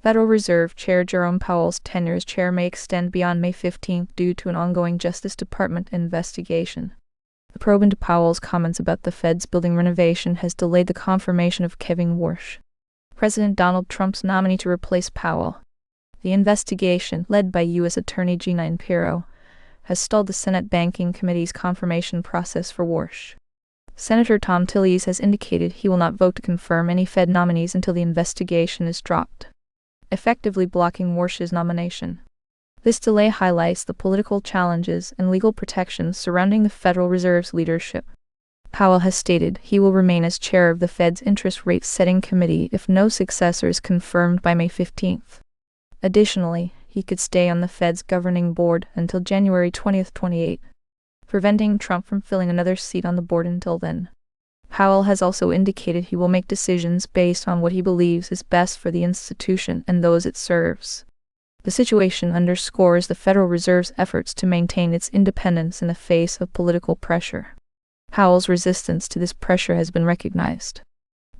Federal Reserve Chair Jerome Powell's tenure as chair may extend beyond May 15 due to an ongoing Justice Department investigation. The probe into Powell's comments about the Fed's building renovation has delayed the confirmation of Kevin Warsh, President Donald Trump's nominee to replace Powell. The investigation, led by U.S. Attorney Gina Pirro, has stalled the Senate Banking Committee's confirmation process for Warsh. Senator Tom Tillis has indicated he will not vote to confirm any Fed nominees until the investigation is dropped, effectively blocking Warsh's nomination. This delay highlights the political challenges and legal protections surrounding the Federal Reserve's leadership. Powell has stated he will remain as chair of the Fed's interest rate setting committee if no successor is confirmed by May 15. Additionally, he could stay on the Fed's governing board until January 2028, preventing Trump from filling another seat on the board until then. Powell has also indicated he will make decisions based on what he believes is best for the institution and those it serves. The situation underscores the Federal Reserve's efforts to maintain its independence in the face of political pressure. Powell's resistance to this pressure has been recognized,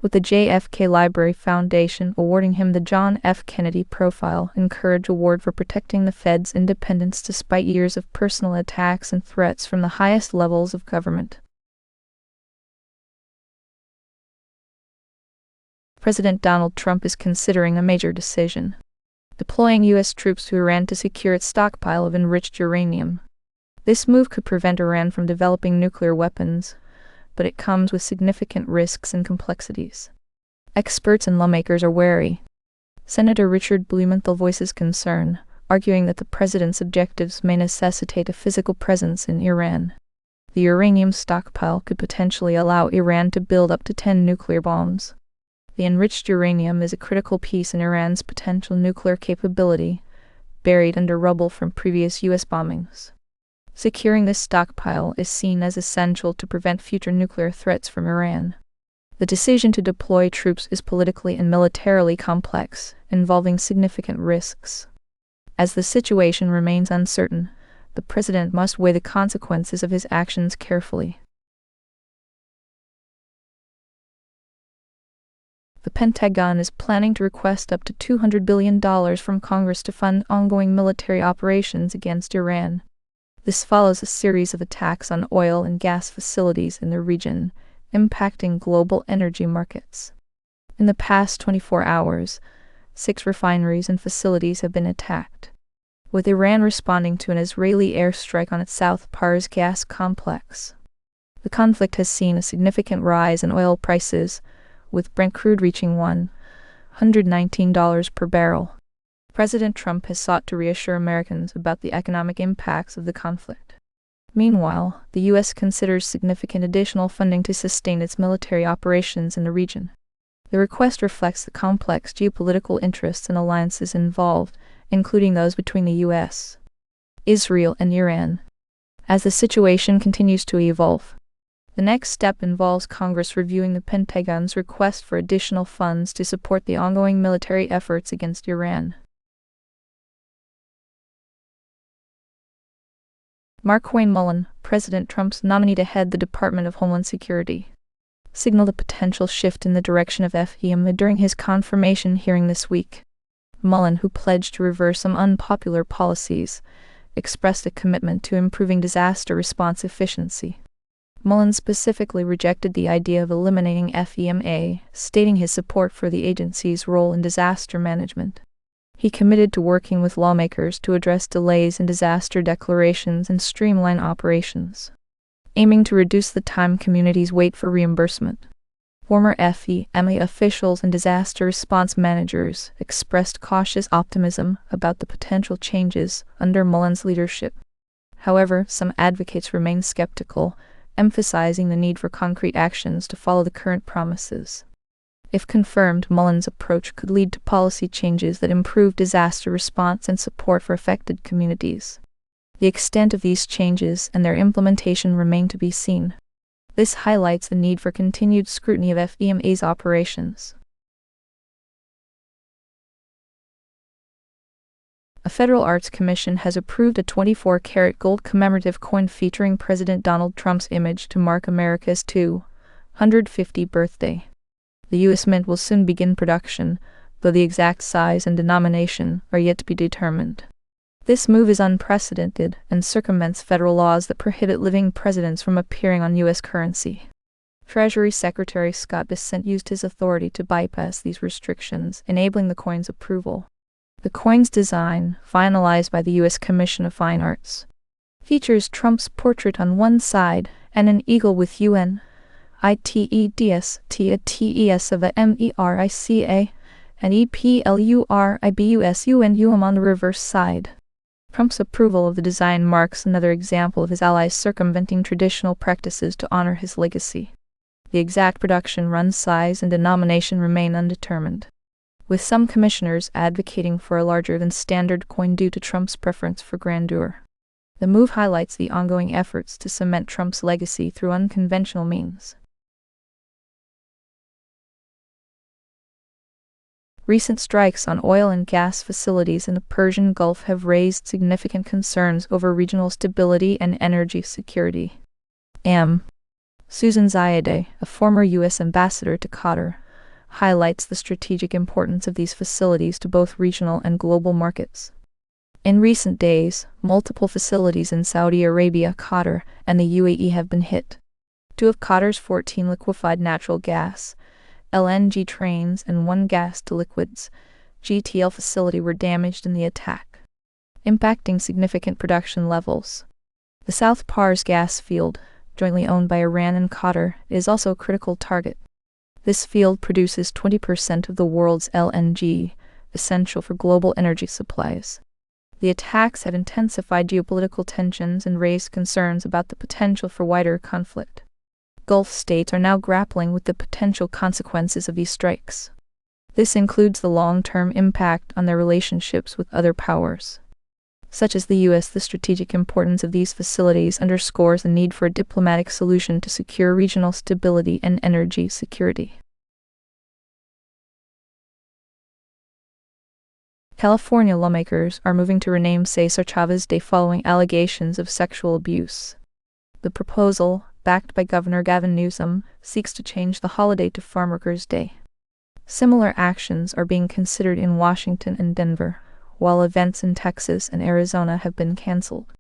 with the JFK Library Foundation awarding him the John F. Kennedy Profile and Courage Award for protecting the Fed's independence despite years of personal attacks and threats from the highest levels of government. President Donald Trump is considering a major decision: deploying U.S. troops to Iran to secure its stockpile of enriched uranium. This move could prevent Iran from developing nuclear weapons, but it comes with significant risks and complexities. Experts and lawmakers are wary. Senator Richard Blumenthal voices concern, arguing that the president's objectives may necessitate a physical presence in Iran. The uranium stockpile could potentially allow Iran to build up to 10 nuclear bombs. The enriched uranium is a critical piece in Iran's potential nuclear capability, buried under rubble from previous U.S. bombings. Securing this stockpile is seen as essential to prevent future nuclear threats from Iran. The decision to deploy troops is politically and militarily complex, involving significant risks. As the situation remains uncertain, the president must weigh the consequences of his actions carefully. The Pentagon is planning to request up to $200 billion from Congress to fund ongoing military operations against Iran. This follows a series of attacks on oil and gas facilities in the region, impacting global energy markets. In the past 24 hours, 6 refineries and facilities have been attacked, with Iran responding to an Israeli airstrike on its South Pars gas complex. The conflict has seen a significant rise in oil prices, with Brent crude reaching $119 per barrel. President Trump has sought to reassure Americans about the economic impacts of the conflict. Meanwhile, the U.S. considers significant additional funding to sustain its military operations in the region. The request reflects the complex geopolitical interests and alliances involved, including those between the U.S., Israel, and Iran. As the situation continues to evolve, the next step involves Congress reviewing the Pentagon's request for additional funds to support the ongoing military efforts against Iran. Markwayne Mullin, President Trump's nominee to head the Department of Homeland Security, signaled a potential shift in the direction of FEMA during his confirmation hearing this week. Mullin, who pledged to reverse some unpopular policies, expressed a commitment to improving disaster response efficiency. Mullin specifically rejected the idea of eliminating FEMA, stating his support for the agency's role in disaster management. He committed to working with lawmakers to address delays in disaster declarations and streamline operations, aiming to reduce the time communities wait for reimbursement. Former FEMA officials and disaster response managers expressed cautious optimism about the potential changes under Mullin's leadership. However, some advocates remain skeptical, emphasizing the need for concrete actions to follow the current promises. If confirmed, Mullin's approach could lead to policy changes that improve disaster response and support for affected communities. The extent of these changes and their implementation remain to be seen. This highlights the need for continued scrutiny of FEMA's operations. A federal arts commission has approved a 24-karat gold commemorative coin featuring President Donald Trump's image to mark America's 250th birthday. The U.S. Mint will soon begin production, though the exact size and denomination are yet to be determined. This move is unprecedented and circumvents federal laws that prohibit living presidents from appearing on U.S. currency. Treasury Secretary Scott Bessent used his authority to bypass these restrictions, enabling the coin's approval. The coin's design, finalized by the U.S. Commission of Fine Arts, features Trump's portrait on one side and an eagle with UN, ITEDS, TES of a MERICA, and EPLURIBUSUNUM on the reverse side. Trump's approval of the design marks another example of his allies circumventing traditional practices to honor his legacy. The exact production run size and denomination remain undetermined, with some commissioners advocating for a larger-than-standard coin due to Trump's preference for grandeur. The move highlights the ongoing efforts to cement Trump's legacy through unconventional means. Recent strikes on oil and gas facilities in the Persian Gulf have raised significant concerns over regional stability and energy security. Susan Zayedeh, a former U.S. ambassador to Qatar, highlights the strategic importance of these facilities to both regional and global markets. In recent days, multiple facilities in Saudi Arabia, Qatar, and the UAE have been hit. 2 of Qatar's 14 liquefied natural gas LNG trains and 1 gas-to-liquids GTL facility were damaged in the attack, impacting significant production levels. The South Pars gas field, jointly owned by Iran and Qatar, is also a critical target. This field produces 20% of the world's LNG, essential for global energy supplies. The attacks have intensified geopolitical tensions and raised concerns about the potential for wider conflict. Gulf states are now grappling with the potential consequences of these strikes. This includes the long-term impact on their relationships with other powers, such as the U.S. The strategic importance of these facilities underscores the need for a diplomatic solution to secure regional stability and energy security. California lawmakers are moving to rename César Chavez Day following allegations of sexual abuse. The proposal, backed by Governor Gavin Newsom, seeks to change the holiday to Farmworkers' Day. Similar actions are being considered in Washington and Denver, while events in Texas and Arizona have been canceled.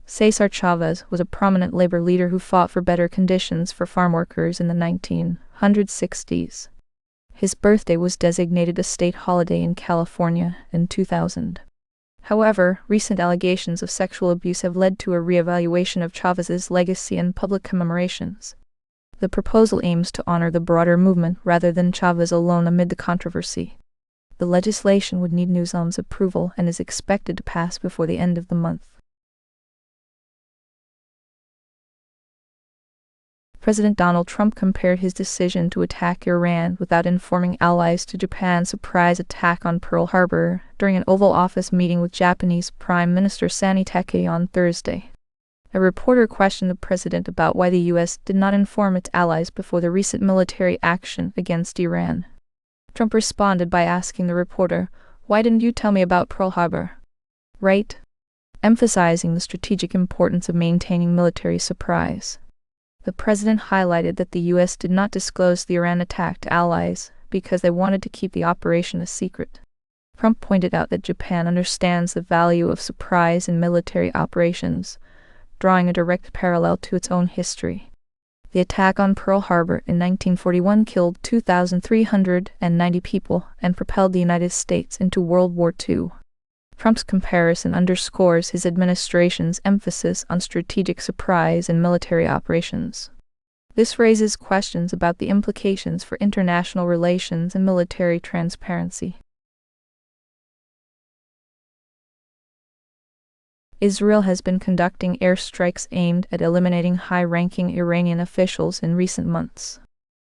César Chavez was a prominent labor leader who fought for better conditions for farm workers in the 1960s. His birthday was designated a state holiday in California in 2000. However, recent allegations of sexual abuse have led to a re-evaluation of Chavez's legacy and public commemorations. The proposal aims to honor the broader movement rather than Chavez alone amid the controversy. The legislation would need Newsom's approval and is expected to pass before the end of the month. President Donald Trump compared his decision to attack Iran without informing allies to Japan's surprise attack on Pearl Harbor during an Oval Office meeting with Japanese Prime Minister Sani Takei on Thursday. A reporter questioned the president about why the U.S. did not inform its allies before the recent military action against Iran. Trump responded by asking the reporter, "Why didn't you tell me about Pearl Harbor?" Right? Emphasizing the strategic importance of maintaining military surprise. The president highlighted that the U.S. did not disclose the Iran attack to allies because they wanted to keep the operation a secret. Trump pointed out that Japan understands the value of surprise in military operations, drawing a direct parallel to its own history. The attack on Pearl Harbor in 1941 killed 2,390 people and propelled the United States into World War II. Trump's comparison underscores his administration's emphasis on strategic surprise in military operations. This raises questions about the implications for international relations and military transparency. Israel has been conducting airstrikes aimed at eliminating high-ranking Iranian officials in recent months.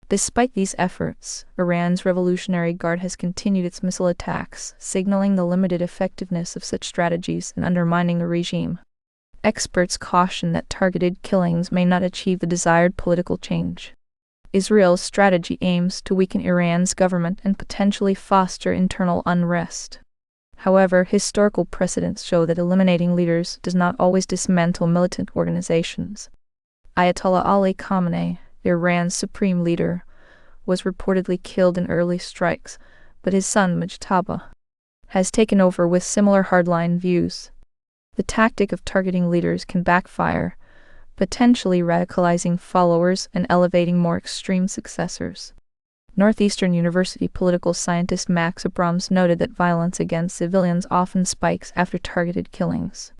Despite these efforts, Iran's Revolutionary Guard has continued its missile attacks, signaling the limited effectiveness of such strategies in undermining the regime. Experts caution that targeted killings may not achieve the desired political change. Israel's strategy aims to weaken Iran's government and potentially foster internal unrest. However, historical precedents show that eliminating leaders does not always dismantle militant organizations. Ayatollah Ali Khamenei, Iran's supreme leader, was reportedly killed in early strikes, but his son Mujtaba has taken over with similar hardline views. The tactic of targeting leaders can backfire, potentially radicalizing followers and elevating more extreme successors. Northeastern University political scientist Max Abrams noted that violence against civilians often spikes after targeted killings.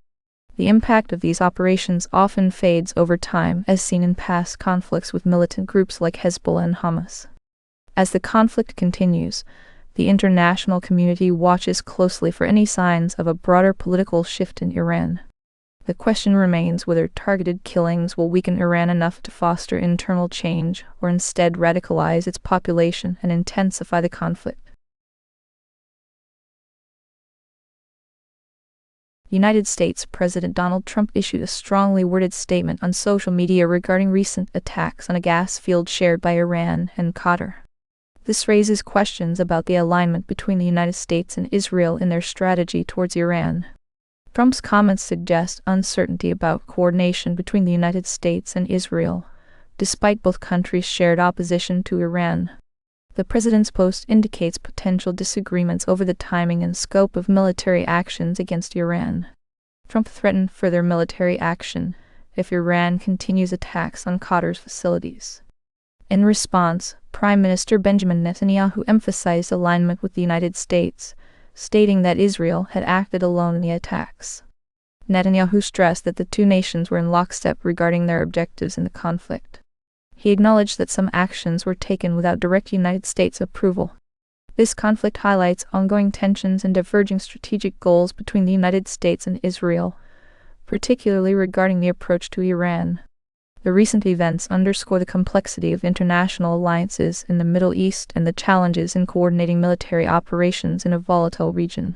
The impact of these operations often fades over time, as seen in past conflicts with militant groups like Hezbollah and Hamas. As the conflict continues, the international community watches closely for any signs of a broader political shift in Iran. The question remains whether targeted killings will weaken Iran enough to foster internal change, or instead radicalize its population and intensify the conflict. United States President Donald Trump issued a strongly worded statement on social media regarding recent attacks on a gas field shared by Iran and Qatar. This raises questions about the alignment between the United States and Israel in their strategy towards Iran. Trump's comments suggest uncertainty about coordination between the United States and Israel, despite both countries' shared opposition to Iran. The president's post indicates potential disagreements over the timing and scope of military actions against Iran. Trump threatened further military action if Iran continues attacks on Qatar's facilities. In response, Prime Minister Benjamin Netanyahu emphasized alignment with the United States, stating that Israel had acted alone in the attacks. Netanyahu stressed that the two nations were in lockstep regarding their objectives in the conflict. He acknowledged that some actions were taken without direct United States approval. This conflict highlights ongoing tensions and diverging strategic goals between the United States and Israel, particularly regarding the approach to Iran. The recent events underscore the complexity of international alliances in the Middle East and the challenges in coordinating military operations in a volatile region.